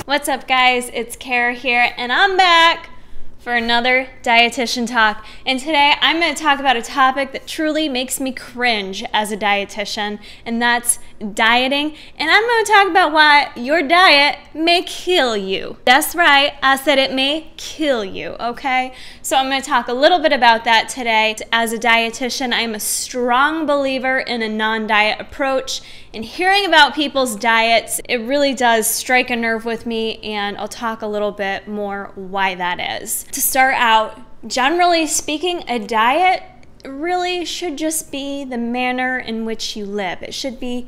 What's up, guys? It's Kara here, and I'm back for another dietitian talk. And today I'm going to talk about a topic that truly makes me cringe as a dietitian, and that's dieting. And I'm going to talk about why your diet may kill you. That's right, I said it may kill you, okay? So I'm going to talk a little bit about that today. As a dietitian, I'm a strong believer in a non-diet approach, and hearing about people's diets, it really does strike a nerve with me, and I'll talk a little bit more why that is. To start out, generally speaking, a diet really should just be the manner in which you live. It should be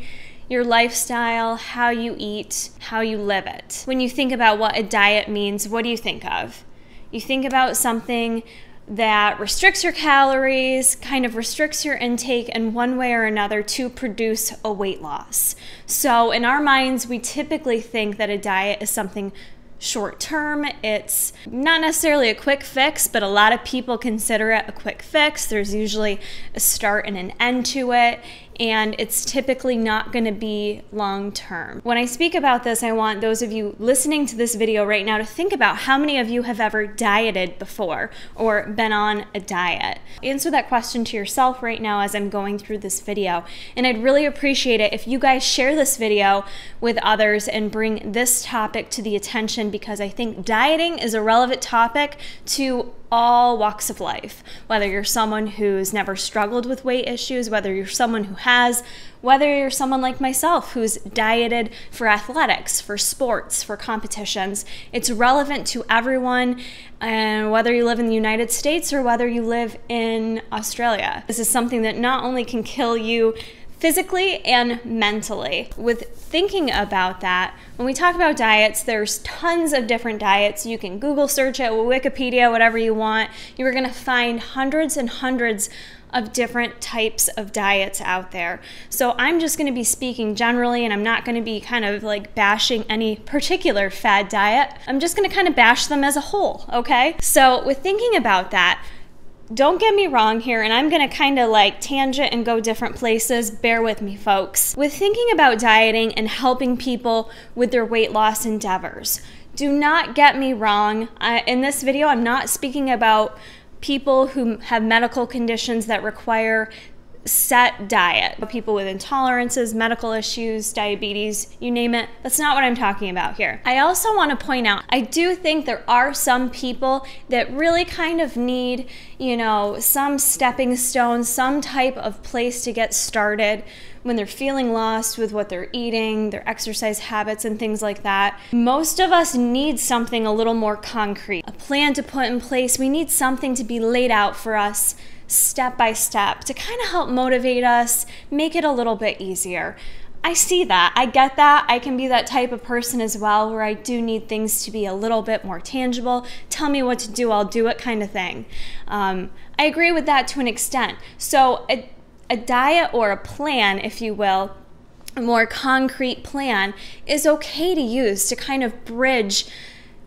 your lifestyle, how you eat, how you live it. When you think about what a diet means, what do you think of? You think about something that restricts your calories, kind of restricts your intake in one way or another to produce a weight loss. So in our minds, we typically think that a diet is something short term. It's not necessarily a quick fix, but a lot of people consider it a quick fix. There's usually a start and an end to it, and it's typically not going to be long term. When I speak about this, I want those of you listening to this video right now to think about how many of you have ever dieted before or been on a diet. Answer that question to yourself right now as I'm going through this video, and I'd really appreciate it if you guys share this video with others and bring this topic to the attention, because I think dieting is a relevant topic to all walks of life. Whether you're someone who's never struggled with weight issues, whether you're someone who has, whether you're someone like myself who's dieted for athletics, for sports, for competitions, it's relevant to everyone, and whether you live in the United States or whether you live in Australia. This is something that not only can kill you physically and mentally. With thinking about that, when we talk about diets, there's tons of different diets. You can Google search it, Wikipedia, whatever you want. You're gonna find hundreds and hundreds of different types of diets out there. So I'm just gonna be speaking generally, and I'm not gonna be kind of like bashing any particular fad diet. I'm just gonna kind of bash them as a whole, okay? So with thinking about that, don't get me wrong here, and I'm gonna kind of like tangent and go different places. Bear with me, folks. With thinking about dieting and helping people with their weight loss endeavors, do not get me wrong. In this video, I'm not speaking about people who have medical conditions that require set diet. People with intolerances, medical issues, diabetes, you name it. That's not what I'm talking about here. I also want to point out, I do think there are some people that really kind of need, you know, some stepping stone, some type of place to get started when they're feeling lost with what they're eating, their exercise habits and things like that. Most of us need something a little more concrete, a plan to put in place. We need something to be laid out for us step by step to kind of help motivate us, make it a little bit easier. I see that, I get that. I can be that type of person as well, where I do need things to be a little bit more tangible. Tell me what to do, I'll do it kind of thing. I agree with that to an extent. So a diet or a plan, if you will, a more concrete plan, is okay to use to kind of bridge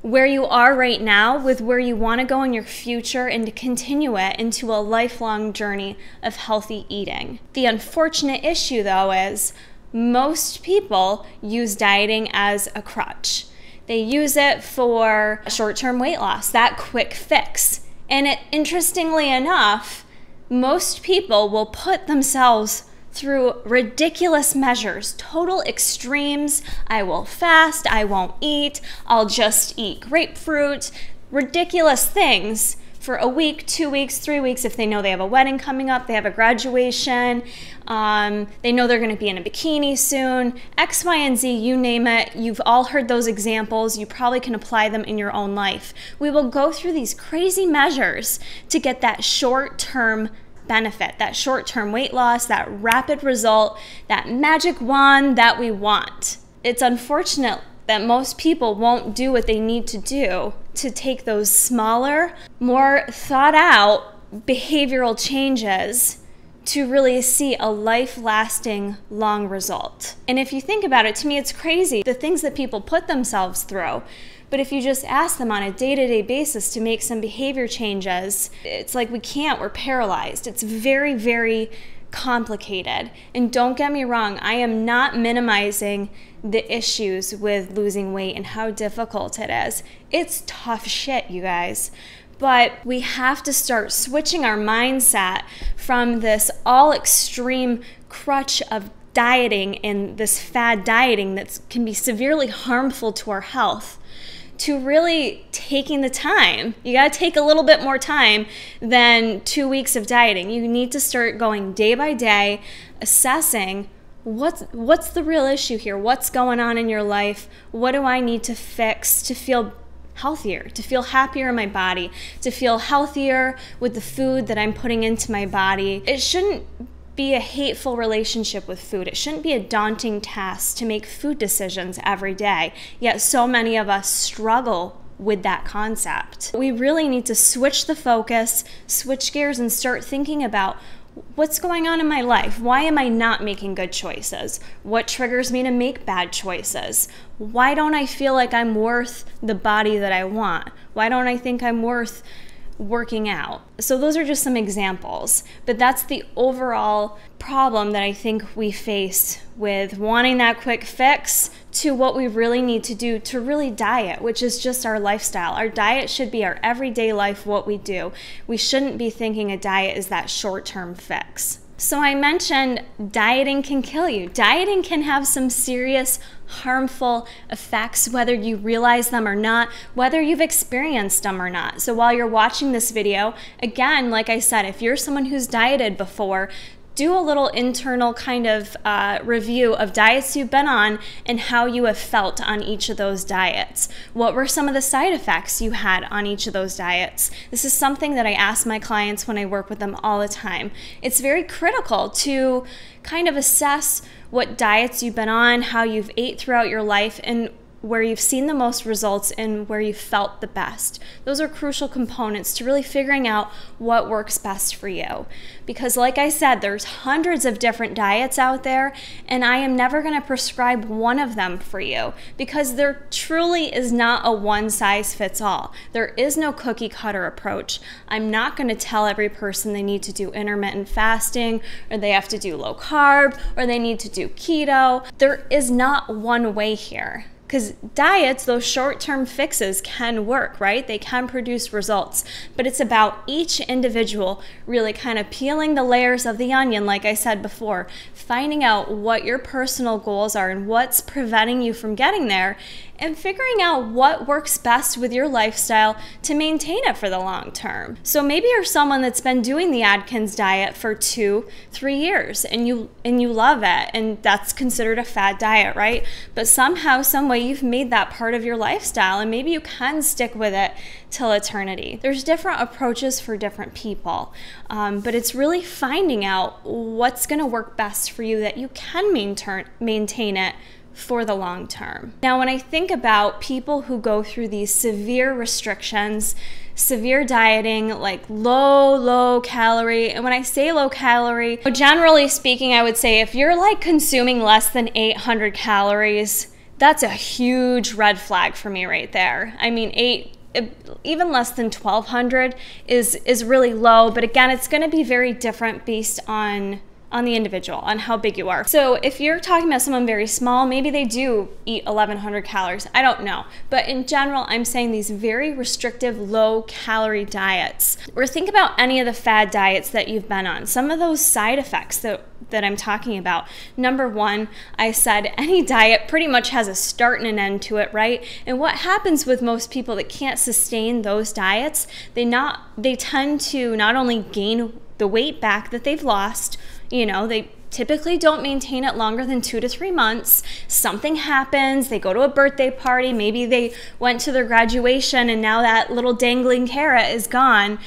where you are right now with where you want to go in your future, and to continue it into a lifelong journey of healthy eating. The unfortunate issue, though, is most people use dieting as a crutch. They use it for short-term weight loss, that quick fix. And interestingly enough, most people will put themselves through ridiculous measures, total extremes. I will fast, I won't eat, I'll just eat grapefruit, ridiculous things for a week, 2 weeks, 3 weeks. If they know they have a wedding coming up, they have a graduation, they know they're gonna be in a bikini soon, X, Y, and Z, you name it. You've all heard those examples. You probably can apply them in your own life. We will go through these crazy measures to get that short-term benefit, that short-term weight loss, that rapid result, that magic wand that we want. It's unfortunate that most people won't do what they need to do to take those smaller, more thought out behavioral changes to really see a life-lasting, long result. And if you think about it, to me it's crazy, the things that people put themselves through. But if you just ask them on a day-to-day basis to make some behavior changes, it's like we can't, we're paralyzed. It's very, very complicated. And don't get me wrong, I am not minimizing the issues with losing weight and how difficult it is. It's tough shit, you guys. But we have to start switching our mindset from this all extreme crutch of dieting and this fad dieting that can be severely harmful to our health, to really taking the time. You gotta take a little bit more time than 2 weeks of dieting. You need to start going day by day, assessing what's the real issue here? What's going on in your life? What do I need to fix to feel healthier, to feel happier in my body, to feel healthier with the food that I'm putting into my body? It shouldn't be a hateful relationship with food. It shouldn't be a daunting task to make food decisions every day. Yet so many of us struggle with that concept. We really need to switch the focus, switch gears, and start thinking about what's going on in my life. Why am I not making good choices? What triggers me to make bad choices? Why don't I feel like I'm worth the body that I want? Why don't I think I'm worth working out? So those are just some examples, but that's the overall problem that I think we face with wanting that quick fix to what we really need to do to really diet, which is just our lifestyle. Our diet should be our everyday life, what we do. We shouldn't be thinking a diet is that short-term fix. So I mentioned dieting can kill you. Dieting can have some serious harmful effects, whether you realize them or not, whether you've experienced them or not. So while you're watching this video, again, like I said, if you're someone who's dieted before, do a little internal kind of review of diets you've been on and how you have felt on each of those diets. What were some of the side effects you had on each of those diets? This is something that I ask my clients when I work with them all the time. It's very critical to kind of assess what diets you've been on, how you've ate throughout your life, and where you've seen the most results and where you've felt the best. Those are crucial components to really figuring out what works best for you. Because like I said, there's hundreds of different diets out there, and I am never gonna prescribe one of them for you because there truly is not a one size fits all. There is no cookie cutter approach. I'm not gonna tell every person they need to do intermittent fasting, or they have to do low carb, or they need to do keto. There is not one way here. Because diets, those short-term fixes can work, right? They can produce results, but it's about each individual really kind of peeling the layers of the onion, like I said before, finding out what your personal goals are and what's preventing you from getting there, and figuring out what works best with your lifestyle to maintain it for the long term. So maybe you're someone that's been doing the Atkins diet for 2-3 years and you love it, and that's considered a fad diet, right? But somehow, some way you've made that part of your lifestyle, and maybe you can stick with it till eternity. There's different approaches for different people, but it's really finding out what's gonna work best for you that you can maintain it for the long term. Now, when I think about people who go through these severe restrictions, severe dieting, like low calorie, and when I say low calorie, generally speaking, I would say if you're like consuming less than 800 calories, that's a huge red flag for me right there. I mean, even less than 1,200 is really low, but again, it's gonna be very different based on the individual, on how big you are. So if you're talking about someone very small, maybe they do eat 1,100 calories. I don't know. But in general, I'm saying these very restrictive, low-calorie diets. Or think about any of the fad diets that you've been on. Some of those side effects that I'm talking about. Number one, I said any diet pretty much has a start and an end to it, right? And what happens with most people that can't sustain those diets, they tend to not only gain the weight back that they've lost, you know, they typically don't maintain it longer than 2 to 3 months. Something happens, they go to a birthday party, maybe they went to their graduation and now that little dangling carrot is gone,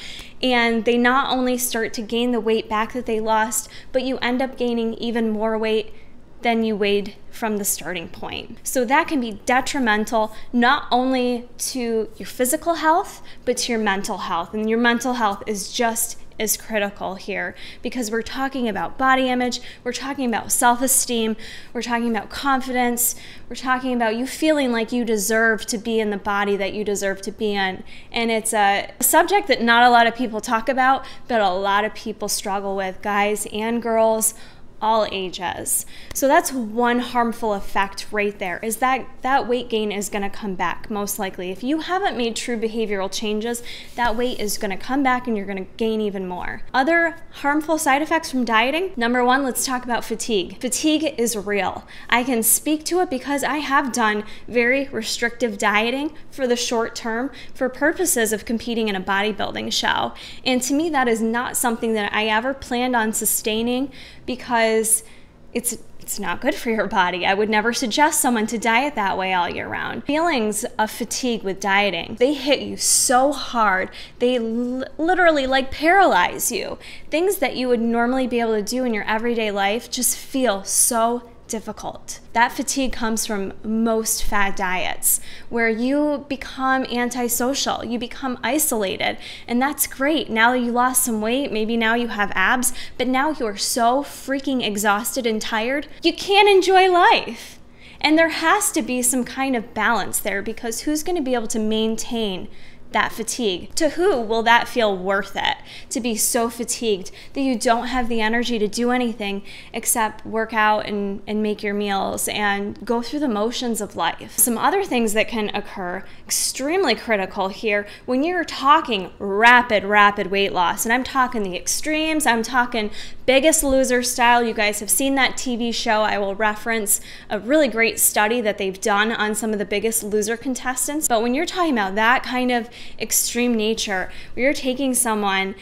and they not only start to gain the weight back that they lost, but you end up gaining even more weight than you weighed from the starting point. So that can be detrimental not only to your physical health, but to your mental health. And your mental health is just is critical here, because we're talking about body image, we're talking about self-esteem, we're talking about confidence, we're talking about you feeling like you deserve to be in the body that you deserve to be in. And it's a subject that not a lot of people talk about, but a lot of people struggle with, guys and girls, all ages. So that's one harmful effect right there, is that weight gain is going to come back most likely. If you haven't made true behavioral changes, that weight is going to come back and you're going to gain even more. Other harmful side effects from dieting. Number one, let's talk about fatigue. Fatigue is real. I can speak to it because I have done very restrictive dieting for the short term for purposes of competing in a bodybuilding show. And to me, that is not something that I ever planned on sustaining, because it's not good for your body. I would never suggest someone to diet that way all year round. Feelings of fatigue with dieting, they hit you so hard. They literally like paralyze you. Things that you would normally be able to do in your everyday life just feel so difficult. That fatigue comes from most fad diets, where you become antisocial, you become isolated, and that's great. Now you lost some weight, maybe now you have abs, but now you are so freaking exhausted and tired, you can't enjoy life. And there has to be some kind of balance there, because who's going to be able to maintain that fatigue? To who will that feel worth it, to be so fatigued that you don't have the energy to do anything except work out and make your meals and go through the motions of life? Some other things that can occur, extremely critical here, when you're talking rapid weight loss, and I'm talking the extremes, I'm talking Biggest Loser style. You guys have seen that TV show. I will reference a really great study that they've done on some of the Biggest Loser contestants. But when you're talking about that kind of extreme nature, where you're taking someone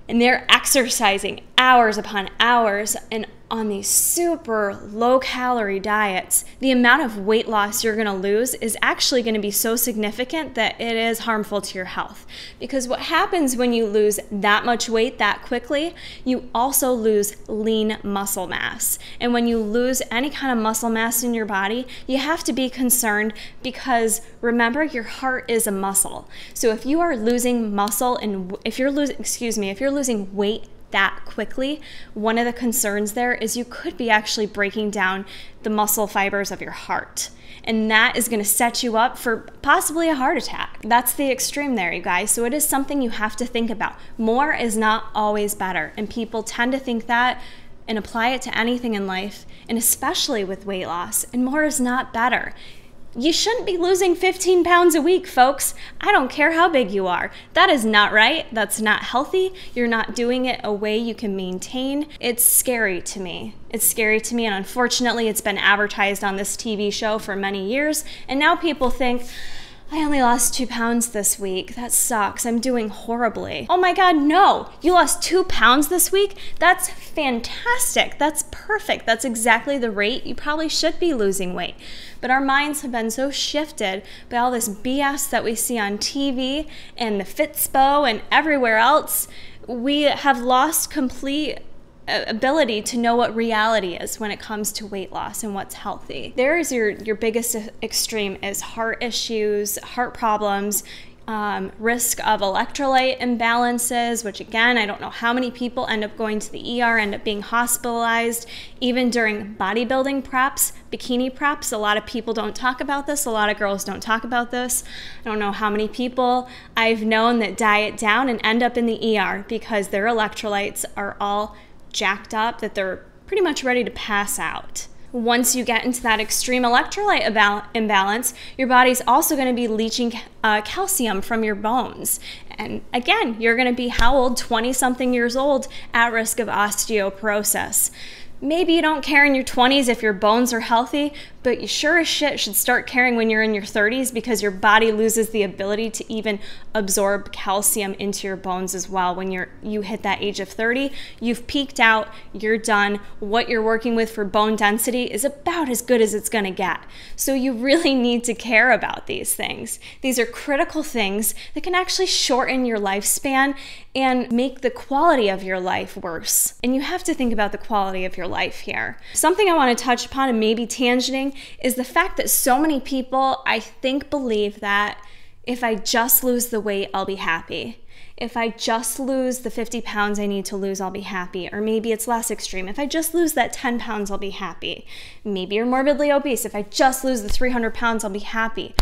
and they're exercising hours upon hours and on these super low-calorie diets, the amount of weight loss you're going to lose is actually going to be so significant that it is harmful to your health. Because what happens when you lose that much weight that quickly, you also lose lean muscle mass. And when you lose any kind of muscle mass in your body, you have to be concerned, because remember, your heart is a muscle. So if you are losing muscle, and if you're losing weight that quickly, one of the concerns there is you could be actually breaking down the muscle fibers of your heart. And that is going to set you up for possibly a heart attack. That's the extreme there, you guys. So it is something you have to think about. More is not always better. And people tend to think that and apply it to anything in life, and especially with weight loss. And more is not better. You shouldn't be losing 15 pounds a week, folks. I don't care how big you are. That is not right. That's not healthy. You're not doing it a way you can maintain. It's scary to me. It's scary to me, and unfortunately, it's been advertised on this TV show for many years, and now people think, I only lost 2 pounds this week. That sucks. I'm doing horribly. Oh my God, no. You lost 2 pounds this week? That's fantastic. That's perfect. That's exactly the rate you probably should be losing weight. But our minds have been so shifted by all this BS that we see on TV and the Fitspo and everywhere else. We have lost complete ability to know what reality is when it comes to weight loss and what's healthy. There is your biggest extreme is heart issues, heart problems, risk of electrolyte imbalances, which again, I don't know how many people end up going to the ER, end up being hospitalized, even during bodybuilding preps, bikini preps. A lot of people don't talk about this. A lot of girls don't talk about this. I don't know how many people I've known that diet down and end up in the ER because their electrolytes are all jacked up, that they're pretty much ready to pass out. Once you get into that extreme electrolyte imbalance, your body's also going to be leaching calcium from your bones. And again, you're going to be how old? 20-something years old, at risk of osteoporosis. Maybe you don't care in your 20s if your bones are healthy, but you sure as shit should start caring when you're in your 30s, because your body loses the ability to even absorb calcium into your bones as well. When you hit that age of 30, you've peaked out, you're done. What you're working with for bone density is about as good as it's gonna get. So you really need to care about these things. These are critical things that can actually shorten your lifespan and make the quality of your life worse. And you have to think about the quality of your life here. Something I want to touch upon, and maybe tangenting, is the fact that so many people, I think, believe that if I just lose the weight, I'll be happy. If I just lose the 50 pounds I need to lose, I'll be happy. Or maybe it's less extreme. If I just lose that 10 pounds, I'll be happy. Maybe you're morbidly obese. If I just lose the 300 pounds, I'll be happy.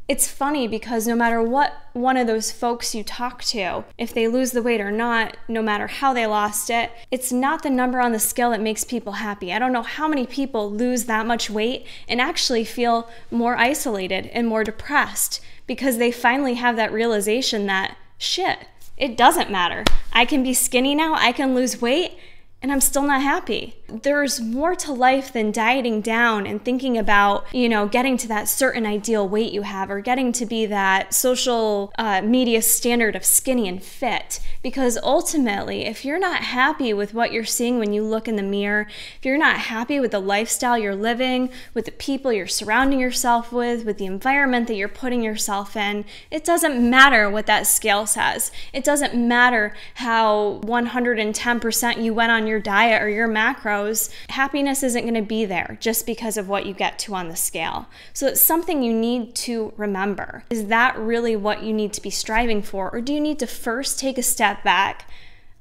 It's funny because no matter what one of those folks you talk to, if they lose the weight or not, no matter how they lost it, it's not the number on the scale that makes people happy. I don't know how many people lose that much weight and actually feel more isolated and more depressed because they finally have that realization that, shit, it doesn't matter. I can be skinny now, I can lose weight, and I'm still not happy. There's more to life than dieting down and thinking about, getting to that certain ideal weight you have or getting to be that social media standard of skinny and fit. Because ultimately, if you're not happy with what you're seeing when you look in the mirror, if you're not happy with the lifestyle you're living, with the people you're surrounding yourself with the environment that you're putting yourself in, it doesn't matter what that scale says. It doesn't matter how 110% you went on your diet or your macros. Happiness isn't going to be there just because of what you get to on the scale. So it's something you need to remember. Is that really what you need to be striving for? Or do you need to first take a step back?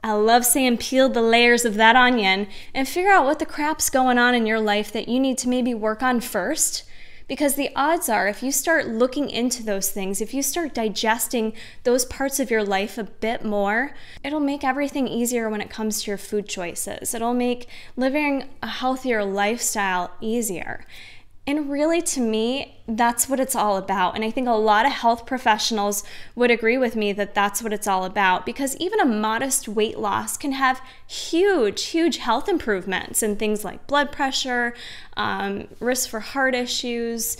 I love saying peel the layers of that onion and figure out what the crap's going on in your life that you need to maybe work on first. Because the odds are, if you start looking into those things, if you start digesting those parts of your life a bit more, it'll make everything easier when it comes to your food choices. It'll make living a healthier lifestyle easier. And really, to me, that's what it's all about. And I think a lot of health professionals would agree with me that that's what it's all about, because even a modest weight loss can have huge, huge health improvements in things like blood pressure, risk for heart issues,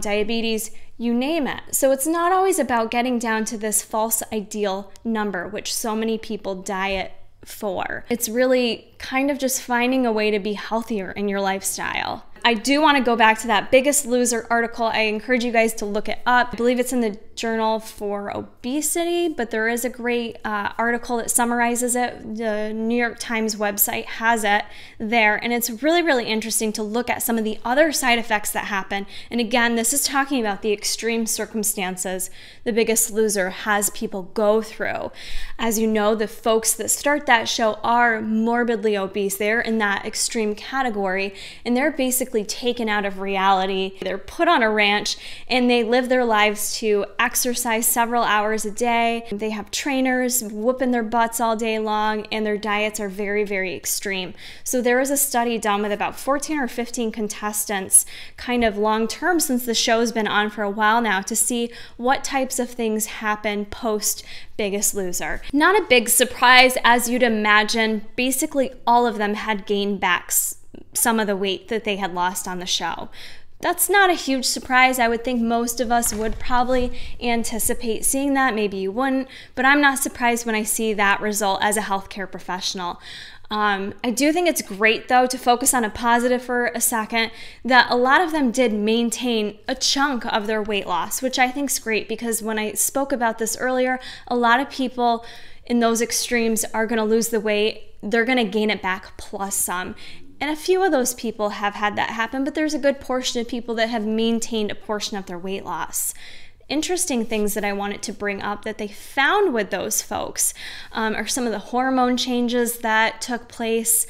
diabetes, you name it. So it's not always about getting down to this false ideal number, which so many people diet for. It's really kind of just finding a way to be healthier in your lifestyle. I do want to go back to that Biggest Loser article. I encourage you guys to look it up. I believe it's in the Journal for Obesity, but there is a great article that summarizes it. The New York Times website has it there, and it's really, really interesting to look at some of the other side effects that happen. And again, this is talking about the extreme circumstances The Biggest Loser has people go through. As you know, the folks that start that show are morbidly obese. They're in that extreme category, and they're basically taken out of reality. They're put on a ranch, and they live their lives to exercise several hours a day. They have trainers whooping their butts all day long, and their diets are very, very extreme. So there was a study done with about 14 or 15 contestants, kind of long term, since the show's been on for a while now, to see what types of things happen post Biggest Loser. Not a big surprise, as you'd imagine. Basically all of them had gained back some of the weight that they had lost on the show. That's not a huge surprise. I would think most of us would probably anticipate seeing that. Maybe you wouldn't, but I'm not surprised when I see that result as a healthcare professional. I do think it's great, though, to focus on a positive for a second, that a lot of them did maintain a chunk of their weight loss, which I think is great, because when I spoke about this earlier, a lot of people in those extremes are going to lose the weight. They're going to gain it back plus some. And a few of those people have had that happen, but there's a good portion of people that have maintained a portion of their weight loss. Interesting things that I wanted to bring up that they found with those folks are some of the hormone changes that took place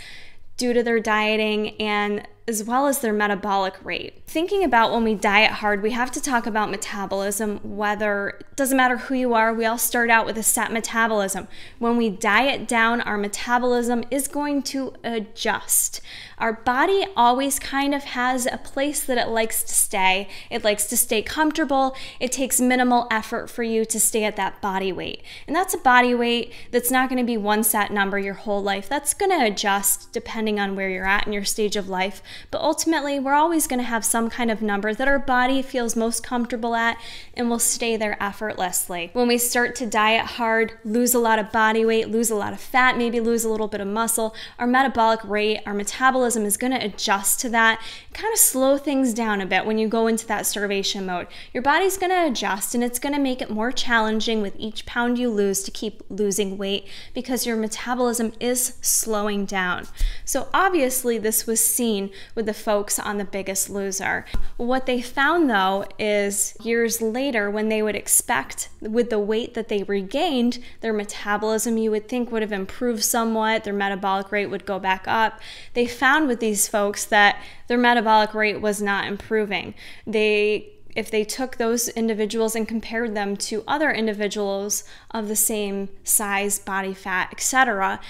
due to their dieting, and as well as their metabolic rate. Thinking about when we diet hard, we have to talk about metabolism. Whether, it doesn't matter who you are, we all start out with a set metabolism. When we diet down, our metabolism is going to adjust. Our body always kind of has a place that it likes to stay. It likes to stay comfortable. It takes minimal effort for you to stay at that body weight. And that's a body weight that's not going to be one set number your whole life. That's going to adjust depending on where you're at in your stage of life. But ultimately, we're always going to have some kind of number that our body feels most comfortable at and will stay there effortlessly. When we start to diet hard, lose a lot of body weight, lose a lot of fat, maybe lose a little bit of muscle, our metabolic rate, our metabolism is going to adjust to that, kind of slow things down a bit when you go into that starvation mode. Your body's going to adjust, and it's going to make it more challenging with each pound you lose to keep losing weight, because your metabolism is slowing down. So obviously this was seen with the folks on The Biggest Loser. What they found though is years later, when they would expect with the weight that they regained, their metabolism you would think would have improved somewhat, their metabolic rate would go back up. They found with these folks that their metabolic rate was not improving. If they took those individuals and compared them to other individuals of the same size, body fat, etc.,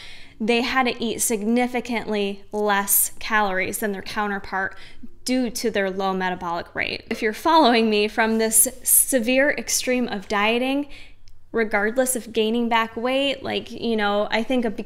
they had to eat significantly less calories than their counterpart due to their low metabolic rate. If you're following me from this severe extreme of dieting, regardless of gaining back weight, like, you know, I think of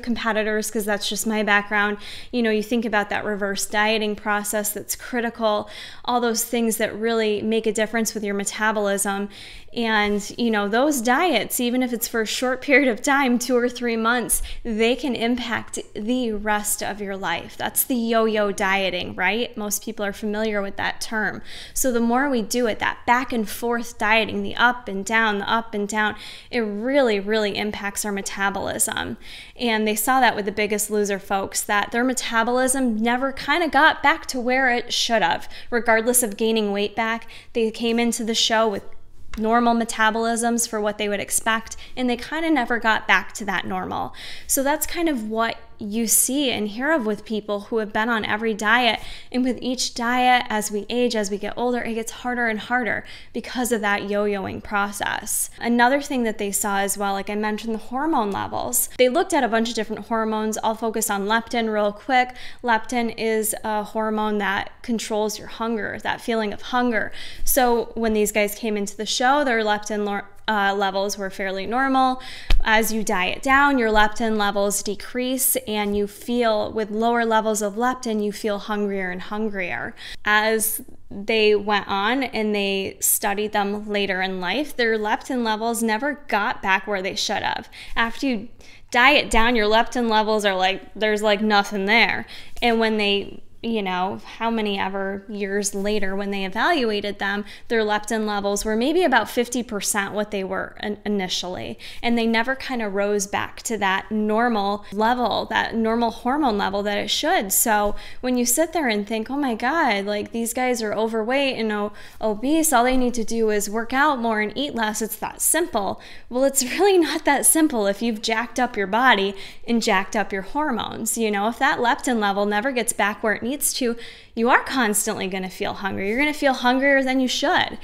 competitors because that's just my background. You know, you think about that reverse dieting process that's critical, all those things that really make a difference with your metabolism. And, you know, those diets, even if it's for a short period of time, 2 or 3 months, they can impact the rest of your life. That's the yo-yo dieting, right? Most people are familiar with that term. So the more we do it, that back and forth dieting, the up and down, it really, really impacts our metabolism. And they saw that with The Biggest Loser folks, that their metabolism never kind of got back to where it should have. Regardless of gaining weight back, they came into the show with normal metabolisms for what they would expect, and they kind of never got back to that normal. So that's kind of what you see and hear of with people who have been on every diet. And with each diet, as we age, as we get older, it gets harder and harder because of that yo-yoing process. Another thing that they saw as well, like I mentioned, the hormone levels. They looked at a bunch of different hormones. I'll focus on leptin real quick. Leptin is a hormone that controls your hunger, that feeling of hunger. So when these guys came into the show, their leptin levels were fairly normal. As you diet down, your leptin levels decrease, and you feel, with lower levels of leptin, you feel hungrier and hungrier. As they went on and they studied them later in life, their leptin levels never got back where they should have. After you diet down, your leptin levels are like, there's like nothing there. And when they, you know, how many ever years later, when they evaluated them, their leptin levels were maybe about 50% what they were initially. And they never kind of rose back to that normal level, that normal hormone level that it should. So when you sit there and think, oh my God, like these guys are overweight and obese, all they need to do is work out more and eat less, it's that simple. Well, it's really not that simple if you've jacked up your body and jacked up your hormones. You know, if that leptin level never gets back where it needs to, you are constantly going to feel hungry. You're going to feel hungrier than you should.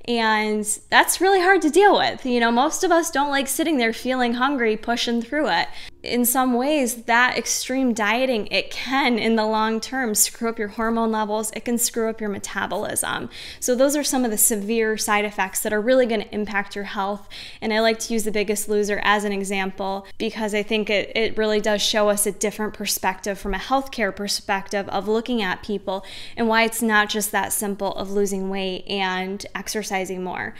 And that's really hard to deal with. You know, most of us don't like sitting there feeling hungry, pushing through it. In some ways, that extreme dieting, it can, in the long term, screw up your hormone levels. It can screw up your metabolism. So those are some of the severe side effects that are really going to impact your health. And I like to use The Biggest Loser as an example because I think it really does show us a different perspective from a healthcare perspective of looking at people and why it's not just that simple of losing weight and exercising more.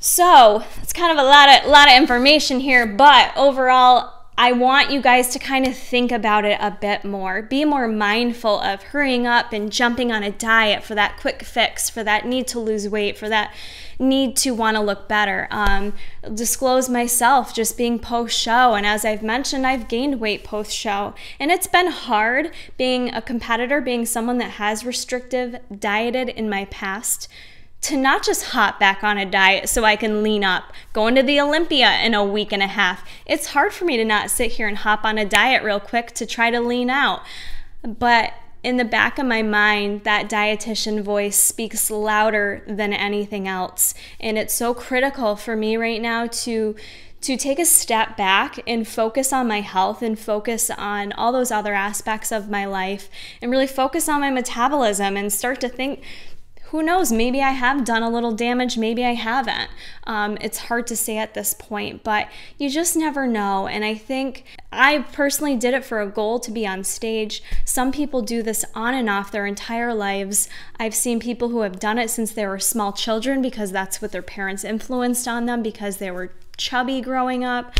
So it's kind of a lot of information here, but overall, I want you guys to kind of think about it a bit more. Be more mindful of hurrying up and jumping on a diet for that quick fix, for that need to lose weight, for that need to want to look better. Disclose myself just being post-show, and as I've mentioned, I've gained weight post-show, and it's been hard being a competitor, being someone that has restrictive dieted in my past, to not just hop back on a diet so I can lean up. Going to the Olympia in a week and a half. It's hard for me to not sit here and hop on a diet real quick to try to lean out. But in the back of my mind, that dietitian voice speaks louder than anything else. And it's so critical for me right now to take a step back and focus on my health and focus on all those other aspects of my life and really focus on my metabolism and start to think, who knows, maybe I have done a little damage, maybe I haven't. It's hard to say at this point, but you just never know. And I think I personally did it for a goal to be on stage. Some people do this on and off their entire lives. I've seen people who have done it since they were small children because that's what their parents influenced on them because they were chubby growing up.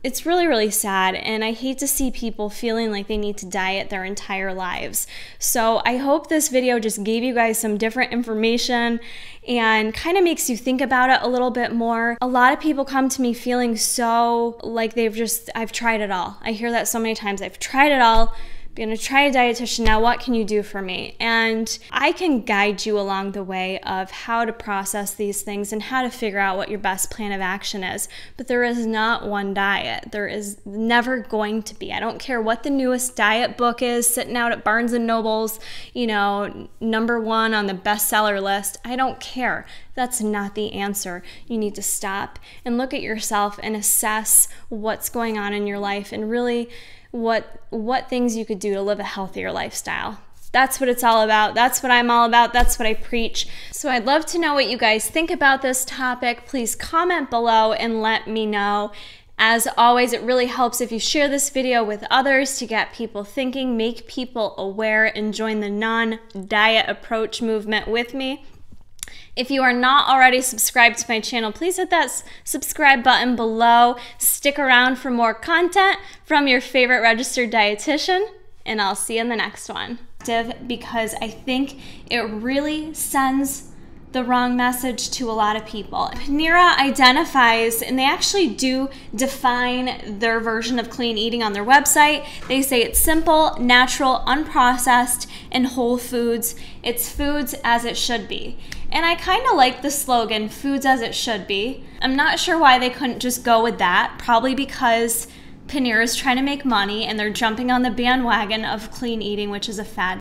It's really, really sad, and I hate to see people feeling like they need to diet their entire lives. So I hope this video just gave you guys some different information and kind of makes you think about it a little bit more. A lot of people come to me feeling so like I've tried it all. I hear that so many times. I've tried it all, going to try a dietitian. Now, what can you do for me? And I can guide you along the way of how to process these things and how to figure out what your best plan of action is. But there is not one diet. There is never going to be. I don't care what the newest diet book is sitting out at Barnes and Noble's, you know, #1 on the bestseller list. I don't care. That's not the answer. You need to stop and look at yourself and assess what's going on in your life and really what things you could do to live a healthier lifestyle. That's what it's all about. That's what I'm all about. That's what I preach. So I'd love to know what you guys think about this topic. Please comment below and let me know. As always, it really helps if you share this video with others to get people thinking, make people aware, and join the non-diet approach movement with me. If you are not already subscribed to my channel, please hit that subscribe button below. Stick around for more content from your favorite registered dietitian, and I'll see you in the next one. Because I think it really sends the wrong message to a lot of people. Panera identifies, and they actually do define their version of clean eating on their website. They say it's simple, natural, unprocessed, and whole foods. It's foods as it should be. And I kind of like the slogan, foods as it should be. I'm not sure why they couldn't just go with that. Probably because Panera is trying to make money and they're jumping on the bandwagon of clean eating, which is a fad.